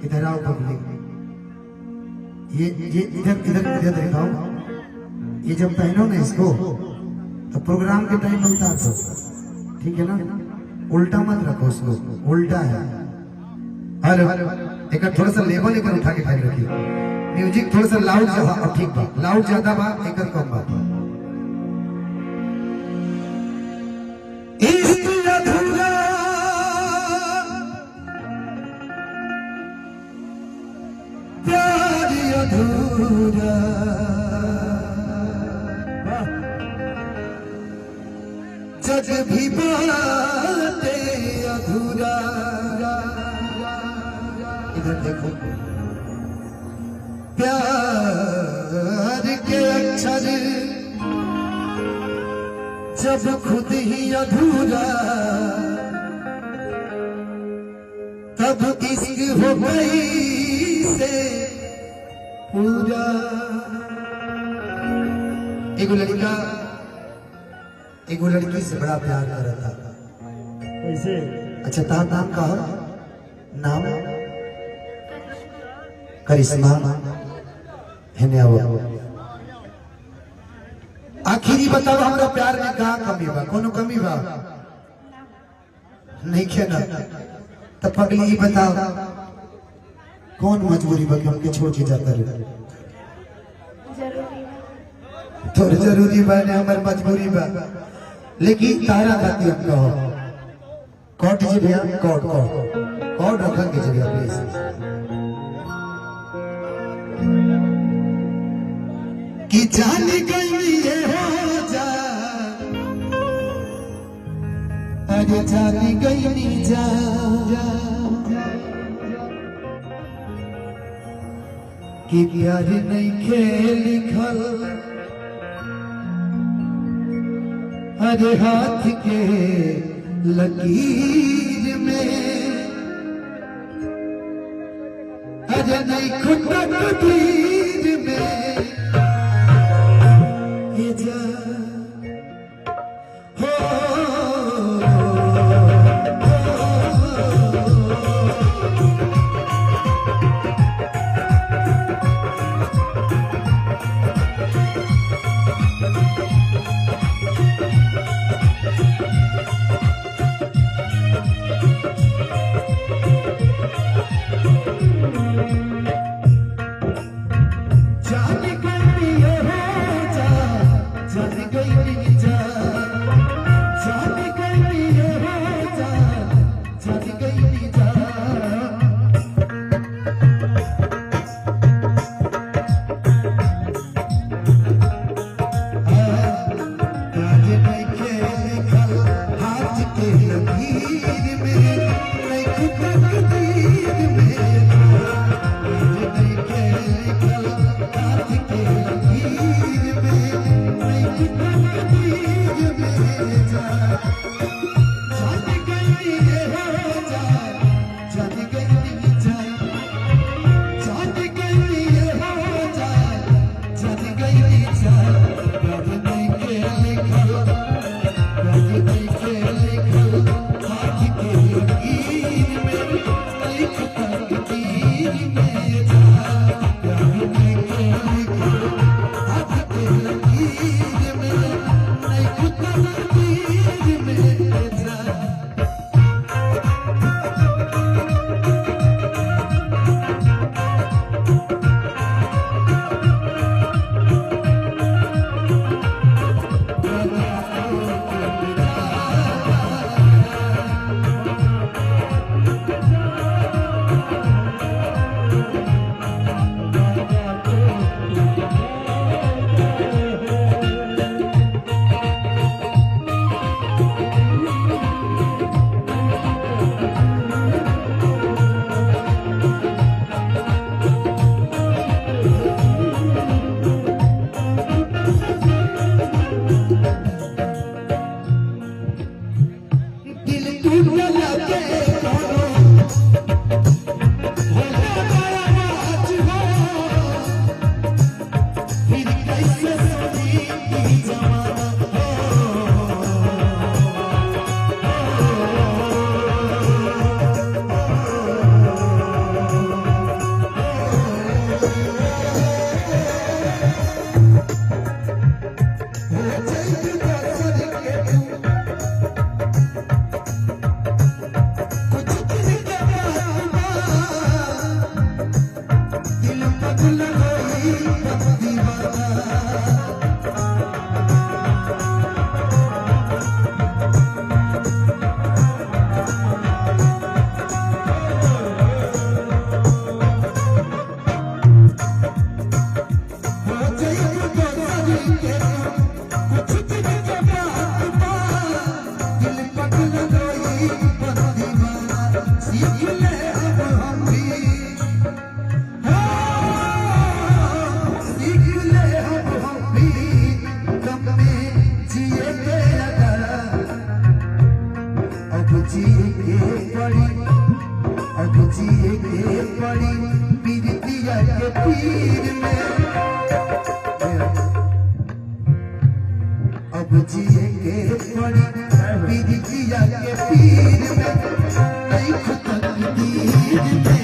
इधर आओ पब्लिक, ये इधर इधर इधर दिखाओ। ये जब पहनो ना इसको तो प्रोग्राम के टाइम में उतार दो, ठीक है ना? उल्टा मत रखो उसको, उल्टा है। हेलो, एक थोड़ा सा लेवल लेकर उठा के खड़े रखिए। म्यूजिक थोड़ा सा लाउड ज्यादा, ठीक बा, लाउड ज्यादा बा, एक कम बा। अधूरा जग भी बातें अधूरा। इधर देखो, प्यार के अक्षर जब खुद ही अधूरा, तब इश्क हो गई से पूरा। एगो लड़की से बड़ा प्यार कर रहा था। कैसे? अच्छा, तार नाम का हो? नाम करिश्मा है ने। आओ, आखिरी बताओ, हमारा प्यार में का कमी बा? कोनो कमी बा नहीं है ना? तब पगली बताओ, कौन मजबूरी बा कि उनके छोड़ के जाता रहे? तो जरूरी बा ने, हमार मजबूरी बा। लेकिन तारा खाती हम कहो कौट जी भैया, कौट रखेंगे जी भैया प्लीज। कि जान गई ये हो जा, अरे जान गई नी जा, कि प्यार नहीं खेल लिखल अरे हाथ के लकीर में, अरे नहीं खुदा कबीर में ये जा पड़ी पीरितिया के पीर में अब जिए के पड़ी पीरितिया के पीर में नहीं खुद दीर में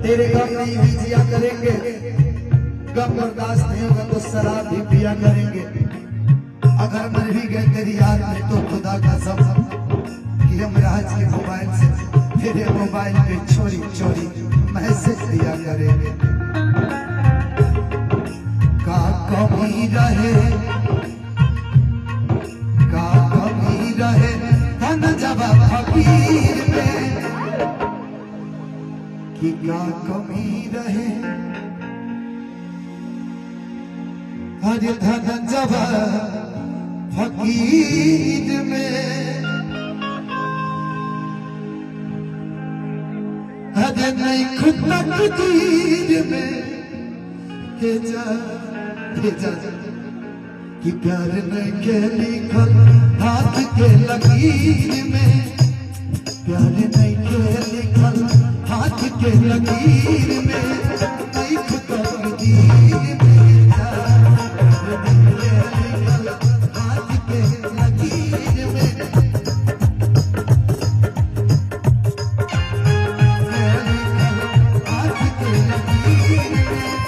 तेरे गम नहीं भी जिया करेंगे, गम बर्दाश्त नहीं होगा तो शराब भी पिया करेंगे। अगर मर भी गए तेरी याद में तो खुदा का सब कि हम राज के मोबाइल से तेरे मोबाइल पे चोरी चोरी मैसेज दिया करेंगे। का कमी रहे धन जवाब फकीर में कि क्या कमी रहे हर धन जवाब फकीर में हर नहीं खुद तकदीर में भेजा कि प्यार नहीं के लिखल हाथ के लकीर में, प्यार नहीं के लिखल हाथ के लकीर में, नहीं खुद तकदीर में हाथ के लकीर में हाथ के लकीर में